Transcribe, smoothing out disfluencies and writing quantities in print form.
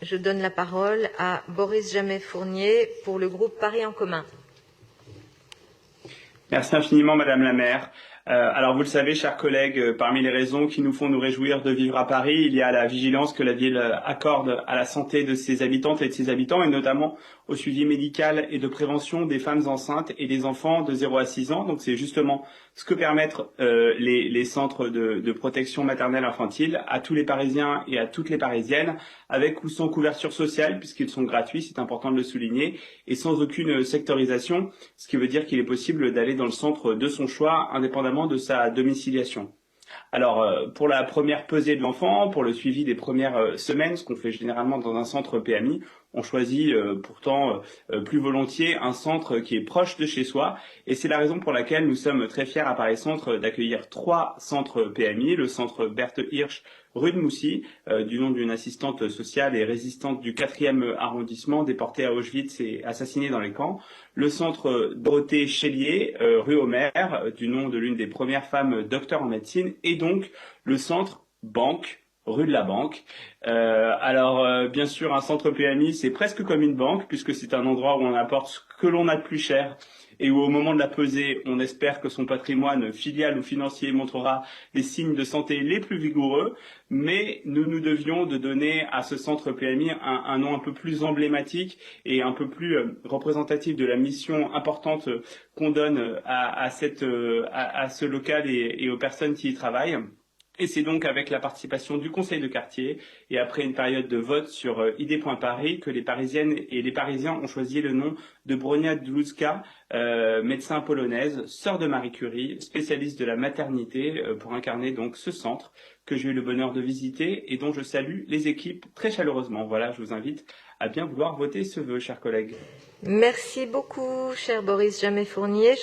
Je donne la parole à Boris Jamet-Fournier pour le groupe Paris en commun. Merci infiniment, Madame la maire. Alors, vous le savez, chers collègues, parmi les raisons qui nous font nous réjouir de vivre à Paris, il y a la vigilance que la ville accorde à la santé de ses habitantes et de ses habitants, et notamment au suivi médical et de prévention des femmes enceintes et des enfants de 0 à 6 ans. Donc, c'est justement ce que permettent les centres de protection maternelle infantile à tous les Parisiens et à toutes les Parisiennes, avec ou sans couverture sociale, puisqu'ils sont gratuits, c'est important de le souligner, et sans aucune sectorisation, ce qui veut dire qu'il est possible d'aller dans le centre de son choix, indépendamment de sa domiciliation. Alors, pour la première pesée de l'enfant, pour le suivi des premières semaines, ce qu'on fait généralement dans un centre PMI, on choisit pourtant plus volontiers un centre qui est proche de chez soi. Et c'est la raison pour laquelle nous sommes très fiers à Paris Centre d'accueillir 3 centres PMI. Le centre Berthe Hirsch, rue de Moussy, du nom d'une assistante sociale et résistante du 4e arrondissement, déportée à Auschwitz et assassinée dans les camps. Le centre Dorothée Chélier, rue Homer, du nom de l'une des premières femmes docteurs en médecine. Et donc le centre Banque, rue de la Banque. Bien sûr, un centre PMI, c'est presque comme une banque, puisque c'est un endroit où on apporte ce que l'on a de plus cher et où au moment de la pesée, on espère que son patrimoine filial ou financier montrera les signes de santé les plus vigoureux, mais nous devions de donner à ce centre PMI un nom un peu plus emblématique et un peu plus représentatif de la mission importante qu'on donne à ce local et aux personnes qui y travaillent. Et c'est donc avec la participation du conseil de quartier et après une période de vote sur ID.Paris que les Parisiennes et les Parisiens ont choisi le nom de Bronia Dluzka, médecin polonaise, sœur de Marie Curie, spécialiste de la maternité, pour incarner donc ce centre que j'ai eu le bonheur de visiter et dont je salue les équipes très chaleureusement. Voilà, je vous invite à bien vouloir voter ce vœu, chers collègues. Merci beaucoup, cher Boris Jamet-Fournier.